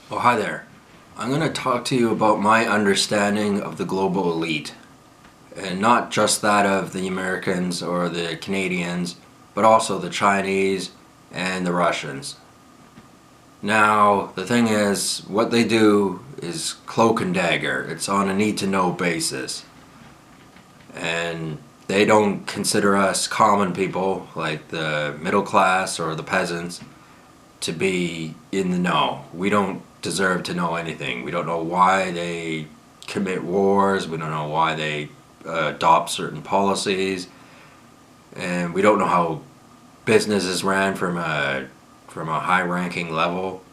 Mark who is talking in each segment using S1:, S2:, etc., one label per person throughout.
S1: Oh, hi there. I'm going to talk to you about my understanding of the global elite. And not just that of the Americans or the Canadians, but also the Chinese and the Russians. Now, the thing is, what they do is cloak and dagger. It's on a need to know basis. And they don't consider us common people, like the middle class or the peasants, to be in the know. We don't deserve to know anything. We don't know why they commit wars. We don't know why they adopt certain policies, and we don't know how business is ran from a high-ranking level.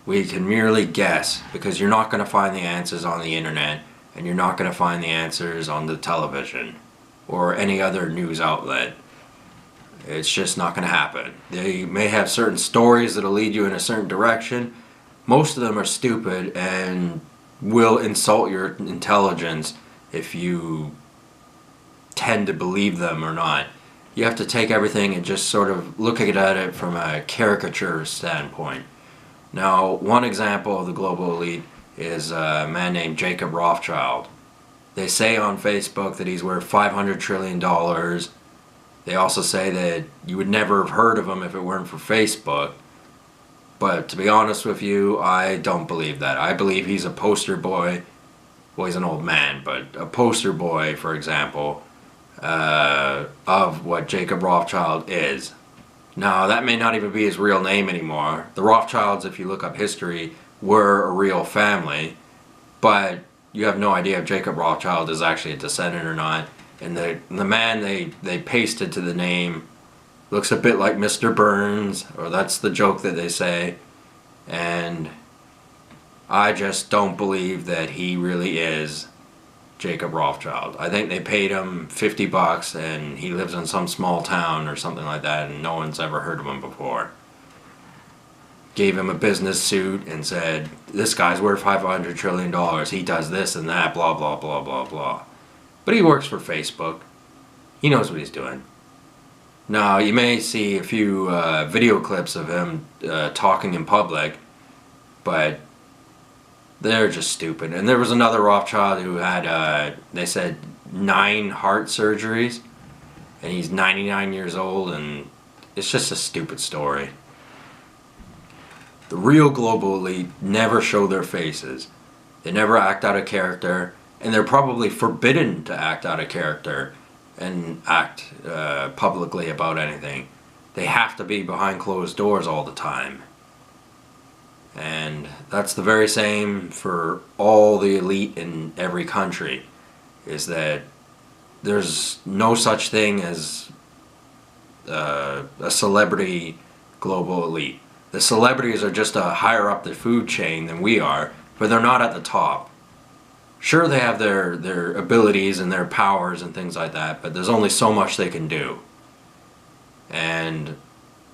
S1: We can merely guess because you're not going to find the answers on the internet, and you're not going to find the answers on the television or any other news outlet. It's just not going to happen. They may have certain stories that'll lead you in a certain direction. Most of them are stupid and will insult your intelligence if you tend to believe them or not. You have to take everything and just sort of look at it from a caricature standpoint. Now, one example of the global elite is a man named Jacob Rothschild. They say on Facebook that he's worth $500 trillion. They also say that you would never have heard of him if it weren't for Facebook. But to be honest with you, I don't believe that. I believe he's a poster boy. Well, he's an old man, but a poster boy, for example, of what Jacob Rothschild is. Now, that may not even be his real name anymore. The Rothschilds, if you look up history, were a real family, but you have no idea if Jacob Rothschild is actually a descendant or not. And the man they pasted to the name looks a bit like Mr. Burns, or that's the joke that they say. And I just don't believe that he really is Jacob Rothschild. I think they paid him $50 and he lives in some small town or something like that, and no one's ever heard of him before. Gave him a business suit and said, this guy's worth $500 trillion. He does this and that, blah, blah, blah, blah, blah. But he works for Facebook. He knows what he's doing. Now, you may see a few video clips of him talking in public, but they're just stupid. And there was another Rothschild who had, they said, 9 heart surgeries, and he's 99 years old, and it's just a stupid story. The real global elite never show their faces. They never act out of character, and they're probably forbidden to act out of character and act publicly about anything. They have to be behind closed doors all the time. And that's the very same for all the elite in every country, is that there's no such thing as a celebrity global elite. The celebrities are just higher up the food chain than we are, but they're not at the top. Sure, they have their abilities and their powers and things like that, but there's only so much they can do. And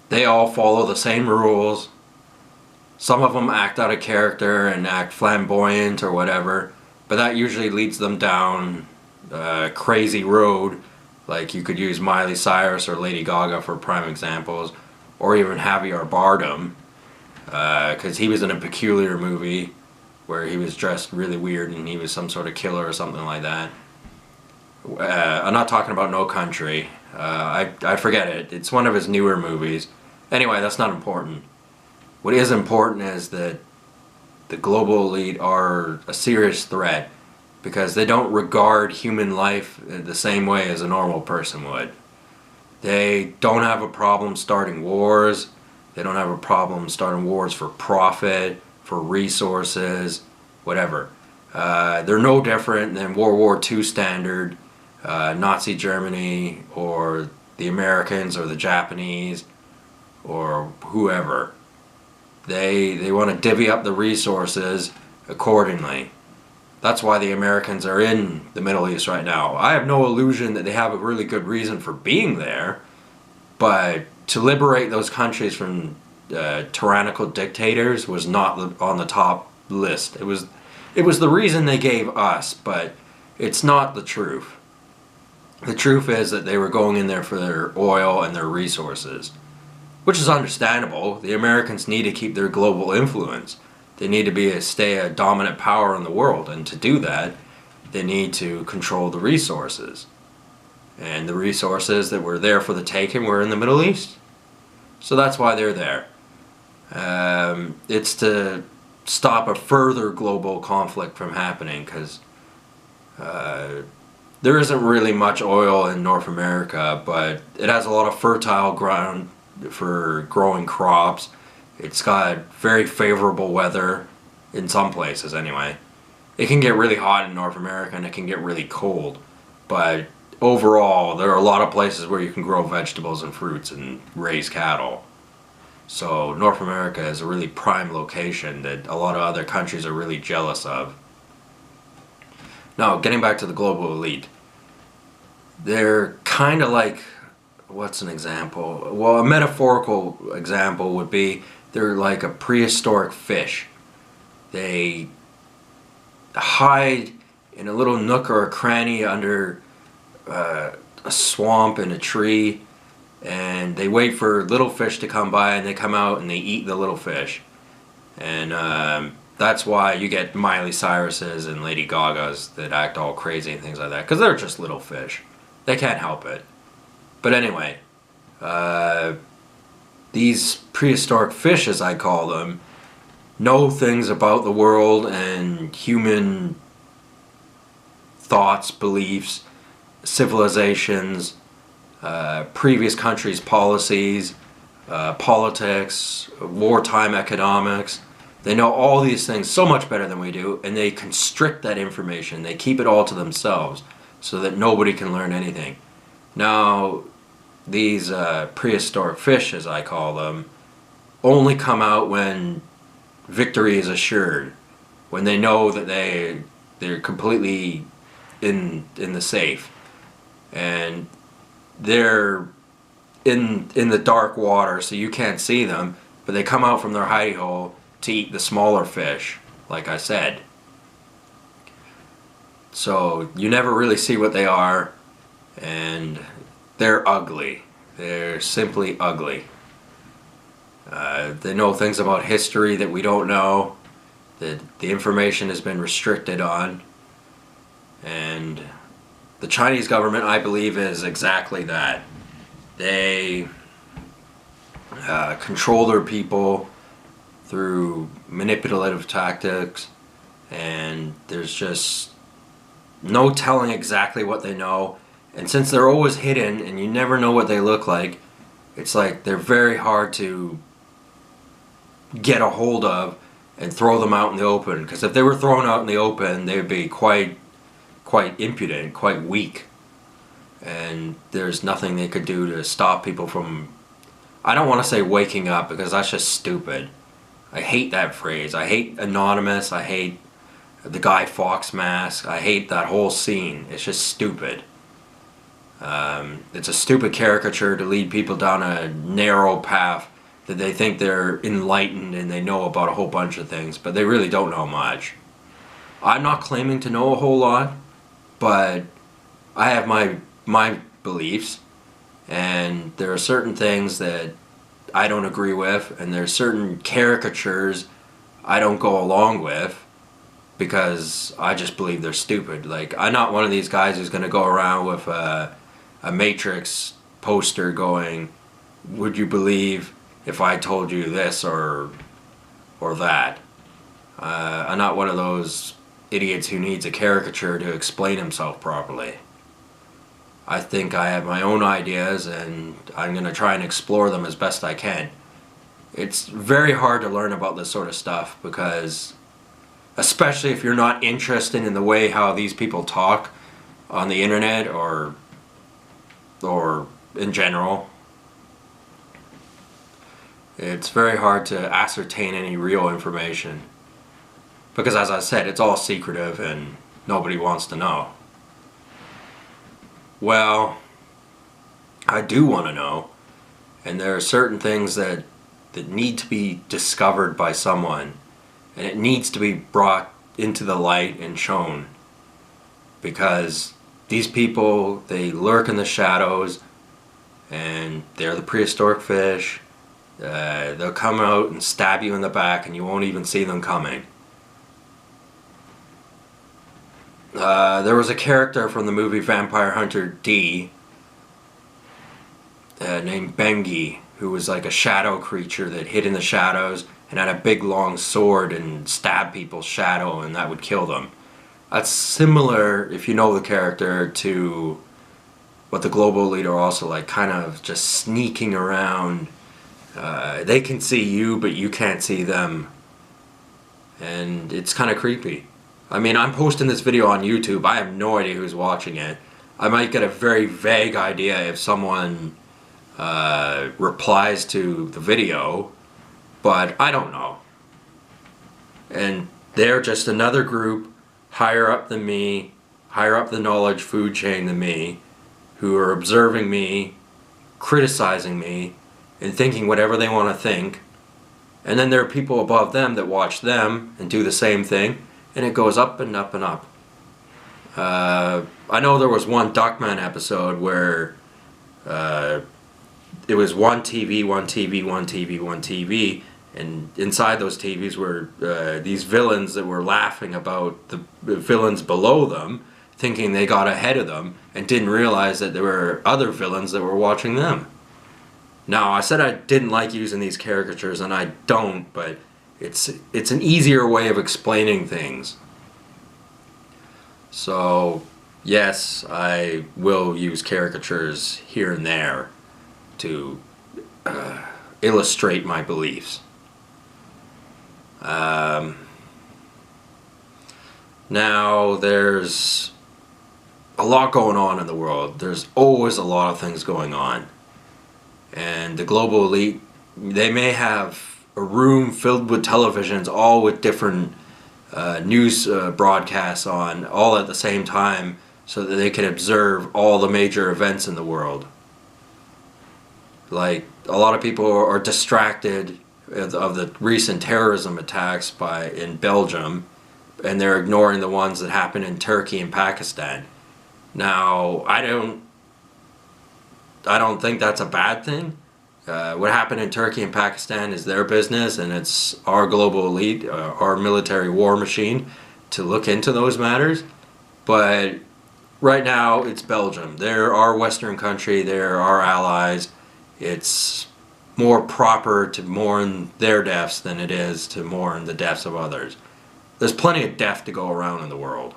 S1: they all follow the same rules. Some of them act out of character and act flamboyant or whatever, but that usually leads them down a crazy road. Like, you could use Miley Cyrus or Lady Gaga for prime examples, or even Javier Bardem, because he was in a Peculiar movie where he was dressed really weird and he was some sort of killer or something like that. I'm not talking about No Country. I forget it. It's one of his newer movies. Anyway, that's not important. What is important is that the global elite are a serious threat because they don't regard human life the same way as a normal person would. They don't have a problem starting wars. They don't have a problem starting wars for profit, for resources, whatever. They're no different than World War II standard, Nazi Germany, or the Americans, or the Japanese, or whoever. They want to divvy up the resources accordingly. That's why the Americans are in the Middle East right now. I have no illusion that they have a really good reason for being there, but to liberate those countries from tyrannical dictators was not on the top list. It was the reason they gave us, but it's not the truth. The truth is that they were going in there for their oil and their resources, which is understandable. The Americans need to keep their global influence. They need to stay a dominant power in the world, and to do that, they need to control the resources. And the resources that were there for the taking were in the Middle East. So that's why they're there. It's to stop a further global conflict from happening, because there isn't really much oil in North America, but it has a lot of fertile ground for growing crops. It's got very favorable weather, in some places anyway. It can get really hot in North America and it can get really cold, but overall there are a lot of places where you can grow vegetables and fruits and raise cattle. So North America is a really prime location that a lot of other countries are really jealous of. Now, getting back to the global elite, they're kind of like, what's an example? Well, a metaphorical example would be they're like a prehistoric fish. They hide in a little nook or a cranny under a swamp and a tree, and they wait for little fish to come by, and they come out and they eat the little fish. And that's why you get Miley Cyrus's and Lady Gaga's that act all crazy and things like that, because they're just little fish. They can't help it. But anyway, these prehistoric fish, as I call them, know things about the world and human thoughts, beliefs, civilizations, previous countries' policies, politics, wartime economics. They know all these things so much better than we do, and they constrict that information. They keep it all to themselves so that nobody can learn anything. Now, these prehistoric fish, as I call them, only come out when victory is assured, when they know that they're completely in the safe, and they're in the dark water, so you can't see them, but they come out from their hidey hole to eat the smaller fish, like I said. So you never really see what they are, and they're ugly. They're simply ugly. They know things about history that we don't know, that the information has been restricted on. And the Chinese government, I believe, is exactly that. They control their people through manipulative tactics, and there's just no telling exactly what they know. And since they're always hidden and you never know what they look like, it's like they're very hard to get a hold of and throw them out in the open. Because if they were thrown out in the open, they would be quite impudent, quite weak. And there's nothing they could do to stop people from, I don't want to say waking up, because that's just stupid. I hate that phrase. I hate Anonymous. I hate the Guy Fawkes mask. I hate that whole scene. It's just stupid. It's a stupid caricature to lead people down a narrow path that they think they're enlightened and they know about a whole bunch of things, but they really don't know much. I'm not claiming to know a whole lot, but I have my beliefs, and there are certain things that I don't agree with, and there's certain caricatures I don't go along with because I just believe they're stupid. Like, I'm not one of these guys who's going to go around with a Matrix poster going, "Would you believe if I told you this or that?" I'm not one of those idiots who needs a caricature to explain himself properly. I think I have my own ideas, and I'm going to try and explore them as best I can. It's very hard to learn about this sort of stuff because, especially if you're not interested in the way how these people talk on the internet or in general, it's very hard to ascertain any real information. Because, as I said, it's all secretive and nobody wants to know. Well, I do want to know, and there are certain things that need to be discovered by someone, and it needs to be brought into the light and shown, because these people, they lurk in the shadows, and they're the prehistoric fish, They'll come out and stab you in the back and you won't even see them coming. There was a character from the movie Vampire Hunter D named Bengi, who was like a shadow creature that hid in the shadows and had a big long sword and stabbed people's shadow, and that would kill them. That's similar, if you know the character, to what the global elite are also like, kind of just sneaking around. They can see you, but you can't see them. And it's kind of creepy. I mean, I'm posting this video on YouTube. I have no idea who's watching it. I might get a very vague idea if someone replies to the video, but I don't know. And they're just another group higher up than me, higher up the knowledge food chain than me, who are observing me, criticizing me, and thinking whatever they want to think. And then there are people above them that watch them and do the same thing, and it goes up and up and up. I know there was one Duckman episode where it was one TV, one TV, one TV, one TV, and inside those TVs were these villains that were laughing about the villains below them, thinking they got ahead of them, and didn't realize that there were other villains that were watching them. Now, I said I didn't like using these caricatures, and I don't, but it's an easier way of explaining things. So, yes, I will use caricatures here and there to illustrate my beliefs. Now, there's a lot going on in the world. There's always a lot of things going on. And the global elite, they may have a room filled with televisions, all with different news broadcasts on, all at the same time, so that they can observe all the major events in the world. Like, a lot of people are distracted of the recent terrorism attacks in Belgium, and they're ignoring the ones that happened in Turkey and Pakistan. Now, I don't think that's a bad thing. What happened in Turkey and Pakistan is their business, and it's our global elite, our military war machine, to look into those matters. But right now, it's Belgium. They're our Western country. They're our allies. It's more proper to mourn their deaths than it is to mourn the deaths of others. There's plenty of death to go around in the world.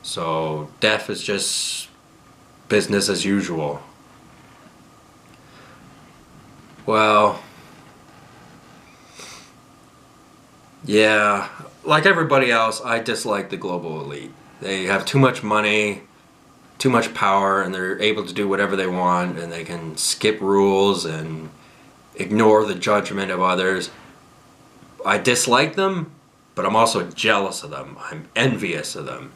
S1: So death is just business as usual. Well, yeah, like everybody else, I dislike the global elite. They have too much money, too much power, and they're able to do whatever they want, and they can skip rules and ignore the judgment of others. I dislike them, but I'm also jealous of them. I'm envious of them.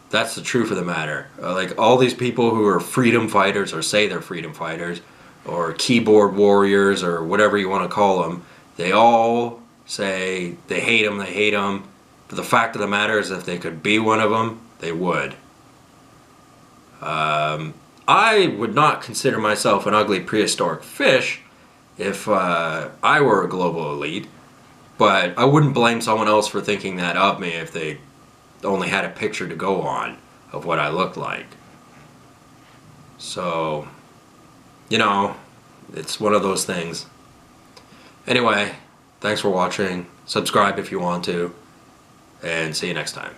S1: That's the truth of the matter. Like all these people who are freedom fighters, or say they're freedom fighters, or keyboard warriors, or whatever you want to call them, they all say they hate them, but the fact of the matter is if they could be one of them, they would. I would not consider myself an ugly prehistoric fish if I were a global elite, but I wouldn't blame someone else for thinking that of me if they only had a picture to go on of what I looked like. So, you know, it's one of those things. Anyway, thanks for watching. Subscribe if you want to, and see you next time.